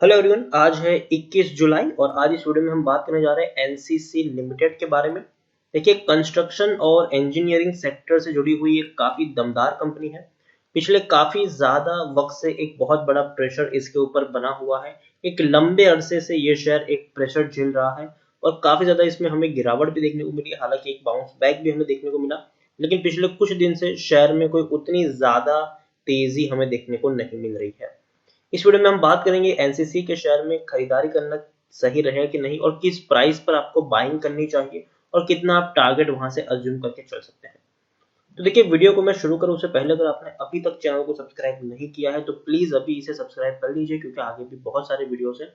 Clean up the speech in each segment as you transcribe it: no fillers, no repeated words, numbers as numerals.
Hello everyone, आज है 21 जुलाई और आज इस वीडियो में हम बात करने जा रहे हैं एनसीसी लिमिटेड के बारे में। देखिए, कंस्ट्रक्शन और इंजीनियरिंग सेक्टर से जुड़ी हुई एक काफ़ी दमदार कंपनी है। पिछले काफ़ी ज़्यादा वक्त से एक बहुत बड़ा प्रेशर इसके ऊपर बना हुआ है। एक लंबे अरसे से ये शेयर एक प्रेशर झेल रहा है और काफ़ी ज़्यादा इसमें हमें गिरावट भी देखने को मिली। हालांकि एक बाउंस बैक भी हमें देखने को मिला, लेकिन पिछले कुछ दिन से शेयर में कोई उतनी ज़्यादा तेज़ी हमें देखने को नहीं मिल रही है। इस वीडियो में हम बात करेंगे एनसीसी के शेयर में खरीदारी करना सही रहेगा कि नहीं और किस प्राइस पर आपको बाइंग करनी चाहिए और कितना आप टारगेट वहां से अज्यूम करके चल सकते हैं। तो देखिए, वीडियो को मैं शुरू करूं उससे पहले अगर आपने अभी तक चैनल को सब्सक्राइब नहीं किया है तो प्लीज अभी इसे सब्सक्राइब कर लीजिए, क्योंकि आगे भी बहुत सारे वीडियोस हैं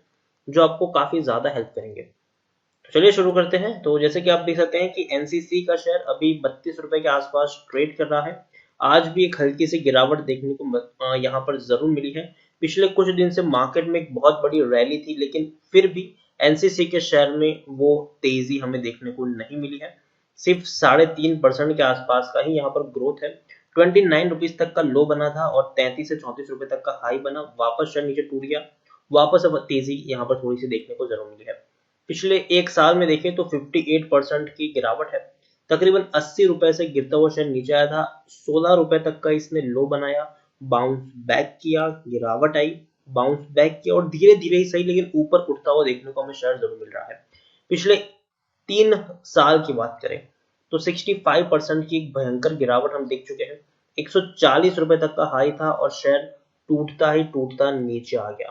जो आपको काफी ज्यादा हेल्प करेंगे। तो चलिए शुरू करते हैं। तो जैसे कि आप देख सकते हैं कि एनसीसी का शेयर अभी 32 रुपए के आसपास ट्रेड कर रहा है। आज भी एक हल्की सी गिरावट देखने को यहाँ पर जरूर मिली है। पिछले कुछ दिन से मार्केट में एक बहुत बड़ी रैली थी, लेकिन फिर भी एनसीसी के शेयर में वो तेजी हमें देखने को नहीं मिली है। सिर्फ 3.5% के आसपास का ही यहाँ पर ग्रोथ है। 29 रुपीज तक का लो बना था और 33 से 34 रुपए तक का हाई बना, वापस शेयर नीचे टूट गया। वापस अब तेजी यहाँ पर थोड़ी सी देखने को जरूर मिली है। पिछले एक साल में देखें तो 58% की गिरावट है। तकरीबन 80 रुपए से गिरता हुआ शेयर नीचे आया था, 16 रुपए तक का इसने लो बनाया, बाउंस बैक किया, गिरावट आई, बाउंस बैक किया और धीरे धीरे ही सही लेकिन ऊपर उठता हुआ देखने को हमें शेयर जरूर मिल रहा है। पिछले 3 साल की बात करें तो 65% की एक भयंकर गिरावट हम देख चुके हैं। 140 रुपए तक का हाई था और शेयर टूटता ही टूटता नीचे आ गया।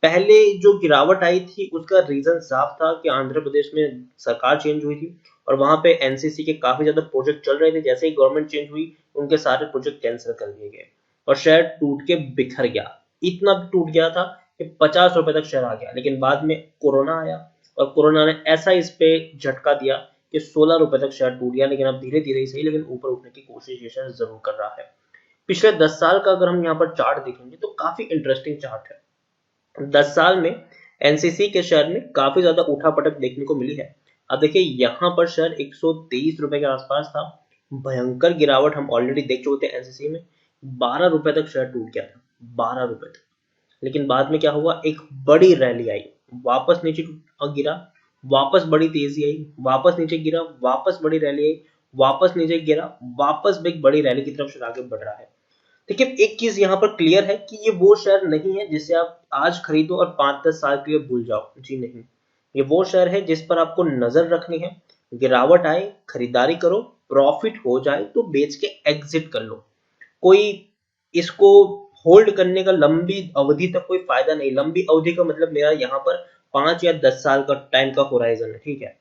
पहले जो गिरावट आई थी उसका रीजन साफ था कि आंध्र प्रदेश में सरकार चेंज हुई थी और वहां पे एनसीसी के काफी ज्यादा प्रोजेक्ट चल रहे थे। जैसे ही गवर्नमेंट चेंज हुई, उनके सारे प्रोजेक्ट कैंसिल कर दिए गए और शेयर टूट के बिखर गया। इतना टूट गया था कि 50 रुपए तक शेयर आ गया, लेकिन बाद में कोरोना आया और कोरोना ने ऐसा इस पे झटका दिया कि 16 रुपए तक शेयर टूट गया। लेकिन अब धीरे धीरे ही सही लेकिन ऊपर उठने की कोशिश ये शेयर जरूर कर रहा है। पिछले 10 साल का अगर हम यहाँ पर चार्ट देखेंगे तो काफी इंटरेस्टिंग चार्ट है। 10 साल में एनसीसी के शेयर में काफी ज्यादा उठापटक देखने को मिली है। अब देखिए, यहाँ पर शेयर 123 रुपए के आसपास था। भयंकर गिरावट हम ऑलरेडी देख चुके थे एनसीसी में। 12 रुपए तक शेयर टूट गया था, 12 रुपए तक। लेकिन बाद में क्या हुआ, एक बड़ी रैली आई, वापस नीचे गिरा, वापस बड़ी तेजी आई, वापस नीचे गिरा, वापस बड़ी रैली आई, वापस नीचे गिरा, वापस एक बड़ी रैली की तरफ से आगे बढ़ रहा है। देखिए, एक चीज यहाँ पर क्लियर है कि ये वो शेयर नहीं है जिसे आप आज खरीदो और 5-10 साल के लिए भूल जाओ। जी नहीं, ये वो शेयर है जिस पर आपको नजर रखनी है। गिरावट आए खरीदारी करो, प्रॉफिट हो जाए तो बेच के एग्जिट कर लो। कोई इसको होल्ड करने का लंबी अवधि तक कोई फायदा नहीं। लंबी अवधि का मतलब मेरा यहाँ पर 5 या 10 साल का टाइम का होराइजन है, ठीक है।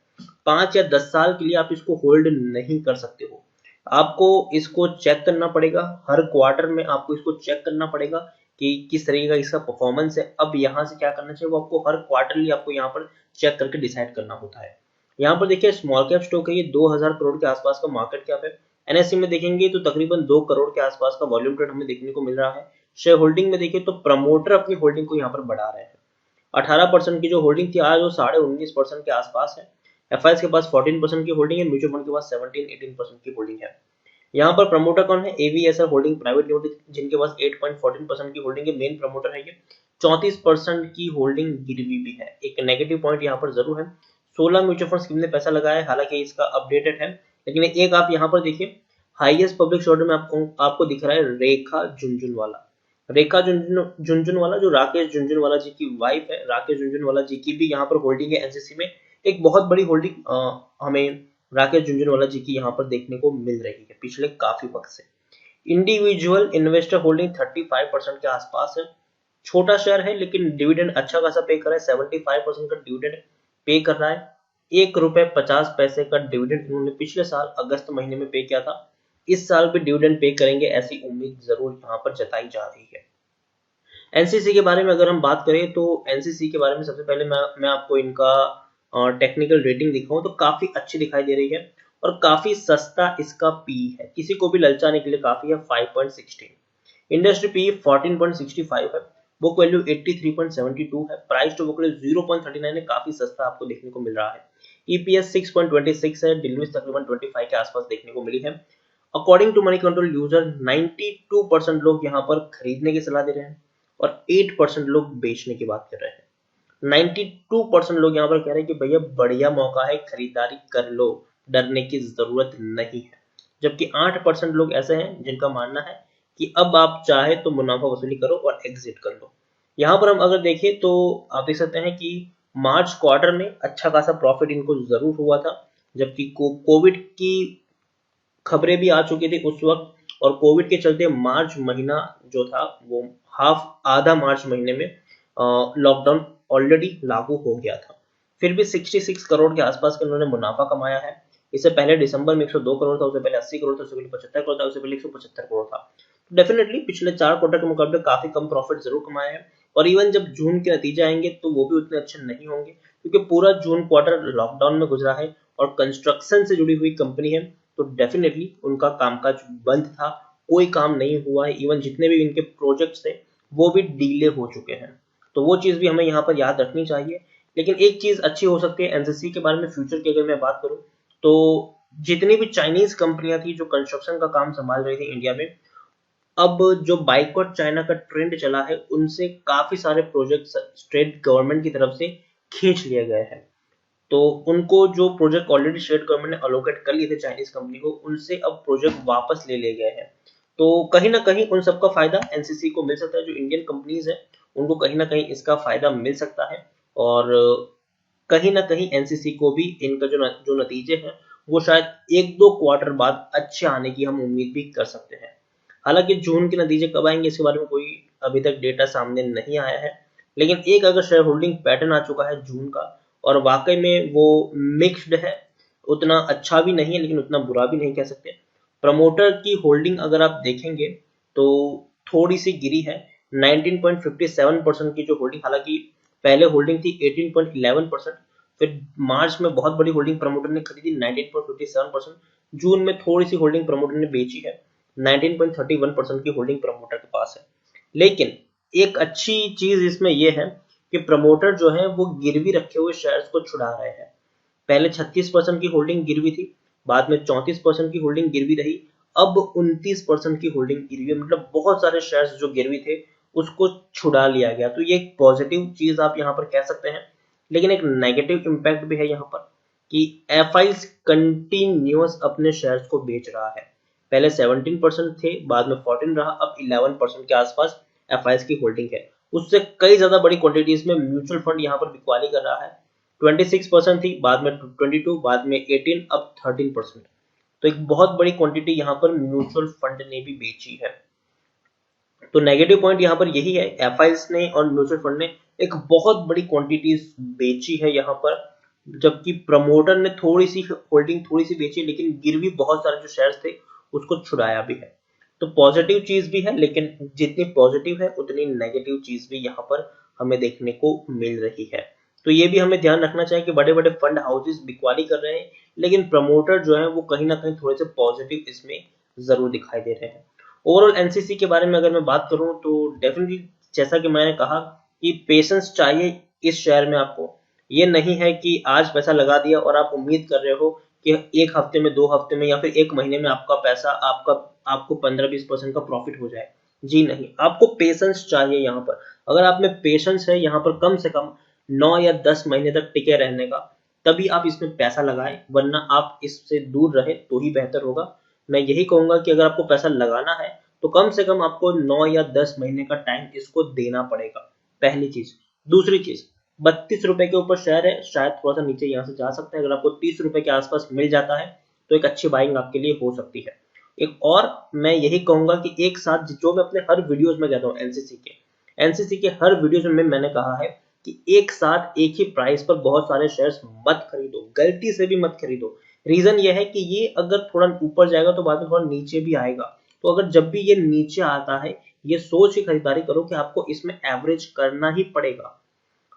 5 या 10 साल के लिए आप इसको होल्ड नहीं कर सकते हो। आपको इसको चेक करना पड़ेगा, हर क्वार्टर में आपको इसको चेक करना पड़ेगा कि किस तरीके का इसका परफॉर्मेंस है। अब यहाँ से क्या करना चाहिए वो आपको हर क्वार्टरली आपको यहाँ पर चेक करके डिसाइड करना होता है। यहाँ पर देखिए, स्मॉल कैप स्टॉक है, ये 2000 करोड़ के आसपास का मार्केट कैप है। एनएससी में देखेंगे तो तकरीबन 2 करोड़ के आसपास का वॉल्यूम ट्रेड हमें देखने को मिल रहा है। शेयर होल्डिंग में देखिए तो प्रमोटर अपनी होल्डिंग को यहाँ पर बढ़ा रहे हैं। 18% की जो होल्डिंग थी आज वो 19.5% के आसपास है। एफआईएस के पास 14% की होल्डिंग है, म्यूचुअल फंड के पास 17-18% की होल्डिंग है। यहाँ पर प्रमोटर कौन है, एवीएसएल होल्डिंग प्राइवेट लिमिटेड, जिनके पास 8.14% की होल्डिंग है। मेन प्रमोटर है ये। 34% की होल्डिंग गिरवी भी है। एक नेगेटिव पॉइंट यहाँ पर जरूर है। 16 म्यूचुअल फंड स्कीम ने पैसा लगाया है, हालांकि इसका अपडेटेड है। लेकिन एक आप यहाँ पर देखिए, हाईएस्ट पब्लिक शॉर्ट में आपको दिख रहा है रेखा झुनझुनवाला। रेखा झुनझुनवाला जो राकेश झुनझुनवाला जी की वाइफ है, राकेश झुनझुनवाला जी की भी यहाँ पर होल्डिंग है एनसीसी में। एक बहुत बड़ी होल्डिंग हमें राकेश झुनझुनवाला जी की यहाँ पर देखने को मिल रही है पिछले काफी वक्त से। इंडिविजुअल इन्वेस्टर होल्डिंग 35% के आसपास है। छोटा शेयर है लेकिन डिविडेंड अच्छा खासा पे कर रहा है। 75% का डिविडेंड पे कर रहा है। ₹1.50 का डिविडेंड इन्होंने पिछले साल अगस्त महीने में पे किया था। इस साल भी डिविडेंड पे करेंगे ऐसी उम्मीद जरूर यहाँ पर जताई जा रही है। एनसीसी के बारे में अगर हम बात करें तो एनसीसी के बारे में सबसे पहले मैं आपको इनका टेक्निकल रेटिंग दिखाऊं तो काफी अच्छी दिखाई दे रही है और काफी सस्ता इसका पी है। किसी को भी ललचाने के लिए काफी है। 5.16 इंडस्ट्री पी 14.65 है। बुक वैल्यू 83.72 है। प्राइस टू बुक वैल्यू 0.39 है, काफी सस्ता आपको देखने को मिल रहा है। ईपीएस 6.26 है। डिलीवरी तकरीबन 25 के आसपास देखने को मिली है। According to Moneycontrol user 92% लोग यहाँ पर खरीदने की सलाह दे रहे हैं और 8% लोग बेचने की बात कर रहे हैं। 92% लोग यहाँ पर कह रहे हैं कि भैया बढ़िया मौका है, खरीदारी कर लो, डरने की जरूरत नहीं है। जबकि 8% लोग ऐसे हैं जिनका मानना है कि अब आप चाहे तो मुनाफा वसूली करो और एग्जिट कर लो। यहाँ पर हम अगर देखें तो आप देख सकते हैं कि मार्च क्वार्टर में अच्छा खासा प्रॉफिट इनको जरूर हुआ था, जबकि कोविड की खबरें भी आ चुकी थी उस वक्त, और कोविड के चलते मार्च महीना जो था वो आधा मार्च महीने में लॉकडाउन ऑलरेडी लागू हो गया था। फिर भी 66 करोड़ के आसपास का उन्होंने मुनाफा कमाया है। इससे पहले दिसंबर में 102 करोड़ था, उससे पहले 80 करोड़ था, उससे पहले 75 करोड़ था, उससे पहले 175 करोड़ था। डेफिनेटली पिछले 4 क्वार्टर के मुकाबले काफी कम प्रॉफिट जरूर कमाया है। और इवन जब जून के नतीजे आएंगे तो वो भी उतने अच्छे नहीं होंगे, क्योंकि पूरा जून क्वार्टर लॉकडाउन में गुजरा है और कंस्ट्रक्शन से जुड़ी हुई कंपनी है, तो डेफिनेटली उनका कामकाज बंद था, कोई काम नहीं हुआ है। इवन जितने भी इनके प्रोजेक्ट्स थे वो भी डीले हो चुके हैं, तो वो चीज भी हमें यहाँ पर याद रखनी चाहिए। लेकिन एक चीज अच्छी हो सकती है एनसीसी के बारे में फ्यूचर की, अगर मैं बात करूं तो जितनी भी चाइनीज कंपनियां थी जो कंस्ट्रक्शन का काम संभाल रही थी इंडिया में, अब जो बाइकआउट चाइना का ट्रेंड चला है उनसे काफी सारे प्रोजेक्ट स्टेट गवर्नमेंट की तरफ से खींच लिए गए हैं। तो उनको जो प्रोजेक्ट ऑलरेडी स्टेट गवर्नमेंट ने अलोकेट कर लिए थे चाइनीज कंपनी को, उनसे अब प्रोजेक्ट वापस ले गए हैं। तो कहीं ना कहीं उन सबका फायदा एनसीसी को मिल सकता है, जो इंडियन कंपनीज है उनको कहीं ना कहीं इसका फायदा मिल सकता है। और कहीं ना कहीं एनसीसी को भी इनका जो नतीजे हैं वो शायद 1-2 क्वार्टर बाद अच्छे आने की हम उम्मीद भी कर सकते हैं। हालांकि जून के नतीजे कब आएंगे इसके बारे में कोई अभी तक डेटा सामने नहीं आया है, लेकिन एक अगर शेयर होल्डिंग पैटर्न आ चुका है जून का, और वाकई में वो मिक्स्ड है, उतना अच्छा भी नहीं है लेकिन उतना बुरा भी नहीं कह सकते। प्रमोटर की होल्डिंग अगर आप देखेंगे तो थोड़ी सी गिरी है, 19.57% की जो होल्डिंग, हालांकि पहले होल्डिंग थी 18.11%, फिर मार्च में बहुत बड़ी होल्डिंग प्रमोटर ने खरीदी 19.57%, जून में थोड़ी सी होल्डिंग प्रमोटर ने बेची है, 19.31% की होल्डिंग प्रमोटर के पास है। लेकिन एक अच्छी चीज इसमें यह है कि प्रमोटर जो है वो गिरवी रखे हुए शेयर्स को छुड़ा रहे हैं। पहले 36% की होल्डिंग गिरवी थी, बाद में 34% की होल्डिंग गिरवी रही, अब 29% की होल्डिंग गिरवी है। मतलब बहुत सारे शेयर्स जो गिरवी थे उसको छुड़ा लिया गया। तो ये एक पॉजिटिव चीज आप यहाँ पर कह सकते हैं। लेकिन एक नेगेटिव इम्पैक्ट भी है यहाँ पर कि एफआईज कंटिन्यूअस अपने शेयर्स को बेच रहा है। पहले 17% थे, बाद में 14 रहा, अब 11% के आसपास एफआईज की होल्डिंग है। उससे कई ज्यादा बड़ी क्वांटिटीज में म्यूचुअल फंड यहाँ पर बिकवाली कर रहा है। 26% थी, बाद में 22, बाद में 18, अब 13%। तो एक बहुत बड़ी क्वांटिटी यहाँ पर म्यूचुअल फंड ने भी बेची है। तो नेगेटिव पॉइंट यहाँ पर यही है, एफआईज ने और म्यूचुअल फंड ने एक बहुत बड़ी क्वांटिटी बेची है यहाँ पर, जबकि प्रमोटर ने थोड़ी सी होल्डिंग थोड़ी सी बेची, लेकिन गिरवी बहुत सारे जो शेयर्स थे उसको छुड़ाया भी है। तो पॉजिटिव चीज भी है, लेकिन जितनी पॉजिटिव है उतनी नेगेटिव चीज भी यहाँ पर हमें देखने को मिल रही है। तो ये भी हमें ध्यान रखना चाहिए कि बड़े बड़े फंड हाउसेस बिकवाली कर रहे हैं, लेकिन प्रमोटर जो है वो कहीं ना कहीं थोड़े से पॉजिटिव इसमें जरूर दिखाई दे रहे हैं। ओवरऑल एनसीसी के बारे में अगर मैं बात करूं तो डेफिनेटली जैसा कि मैंने कहा कि पेशेंस चाहिए इस शेयर में आपको। ये नहीं है कि आज पैसा लगा दिया और आप उम्मीद कर रहे हो कि एक हफ्ते में, 2 हफ्ते में या फिर एक महीने में आपका पैसा आपको 15-20% का प्रॉफिट हो जाए। जी नहीं, आपको पेशेंस चाहिए यहाँ पर। अगर आप में पेशेंस है यहाँ पर कम से कम 9 या 10 महीने तक टिके रहने का, तभी आप इसमें पैसा लगाएं, वरना आप इससे दूर रहे तो ही बेहतर होगा। मैं यही कहूंगा कि अगर आपको पैसा लगाना है तो कम से कम आपको 9 या 10 महीने का टाइम इसको देना पड़ेगा, पहली चीज। दूसरी चीज, 32 रुपए के ऊपर शेयर है, शायद थोड़ा सा नीचे यहाँ से जा सकता है। अगर आपको 30 रुपए के आसपास मिल जाता है तो एक अच्छी बाइंग आपके लिए हो सकती है। एक और मैं यही कहूंगा कि एक साथ, जो मैं अपने हर वीडियोस में कहता हूँ एनसीसी के हर वीडियोस में मैंने कहा है कि एक साथ एक ही प्राइस पर बहुत सारे शेयर्स मत खरीदो, गलती से भी मत खरीदो। रीजन ये है कि ये अगर थोड़ा ऊपर जाएगा तो बाद में थोड़ा नीचे भी आएगा। तो अगर जब भी ये नीचे आता है, ये सोच के खरीदारी करो कि आपको इसमें एवरेज करना ही पड़ेगा।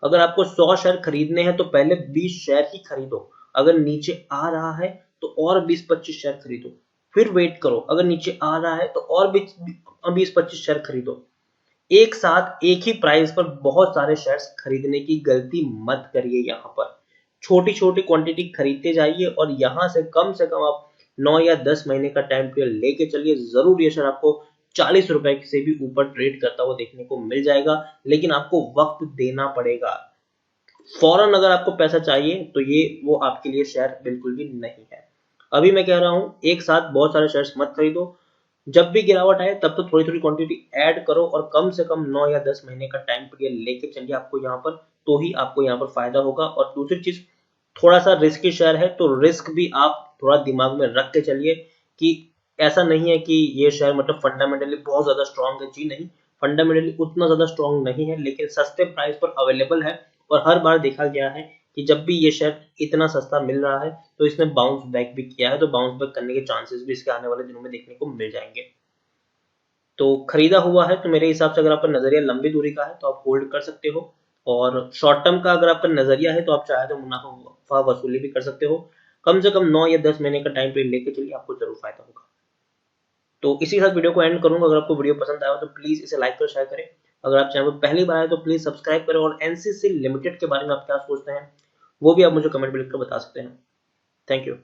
अगर आपको 100 शेयर खरीदने हैं तो पहले 20 शेयर ही खरीदो। अगर नीचे आ रहा है तो और 20-25 शेयर खरीदो, फिर वेट करो, अगर नीचे आ रहा है तो और 20-25 शेयर खरीदो। एक साथ एक ही प्राइस पर बहुत सारे शेयर्स खरीदने की गलती मत करिए। यहाँ पर छोटी छोटी क्वांटिटी खरीदते जाइए और यहाँ से कम आप 9 या 10 महीने का टाइम पीरियड लेके चलिए, जरूर ये शेयर आपको 40 रुपए से भी ऊपर ट्रेड करता हुआ देखने को मिल जाएगा, लेकिन आपको वक्त देना पड़ेगा। फौरन अगर आपको पैसा चाहिए तो ये वो आपके लिए शेयर बिल्कुल भी नहीं है। अभी मैं कह रहा हूं एक साथ बहुत सारे शेयर्स मत खरीदो, जब भी गिरावट आए तब तो थोड़ी थोड़ी क्वांटिटी ऐड करो और कम से कम 9 या 10 महीने का टाइम पीरियड लेके चलिए आपको यहाँ पर, तो ही आपको यहाँ पर फायदा होगा। और दूसरी चीज, थोड़ा सा रिस्की शेयर है तो रिस्क भी आप थोड़ा दिमाग में रख के चलिए कि ऐसा नहीं है कि ये शेयर मतलब फंडामेंटली बहुत ज्यादा स्ट्रांग है। जी नहीं, फंडामेंटली उतना ज्यादा स्ट्रांग नहीं है, लेकिन सस्ते प्राइस पर अवेलेबल है और हर बार देखा गया है कि जब भी ये शेयर इतना सस्ता मिल रहा है तो इसने बाउंस बैक भी किया है, तो बाउंस बैक करने के चांसेस भी इसके आने वाले दिनों में देखने को मिल जाएंगे। तो खरीदा हुआ है तो मेरे हिसाब से अगर आपका नजरिया लंबी दूरी का है तो आप होल्ड कर सकते हो, और शॉर्ट टर्म का अगर आपका नजरिया है तो आप चाहे तो मुनाफा वसूली भी कर सकते हो। कम से कम 9 या 10 महीने का टाइम पीरियड लेके चलिए, आपको जरूर फायदा होगा। तो इसी के साथ वीडियो को एंड करूंगा। अगर आपको वीडियो पसंद आया तो प्लीज इसे लाइक कर शेयर करें। अगर आप चैनल पर पहली बार आए तो प्लीज सब्सक्राइब करें, और एनसीसी लिमिटेड के बारे में आप क्या सोचते हैं वो भी आप मुझे कमेंट में लिखकर बता सकते हैं। Thank you.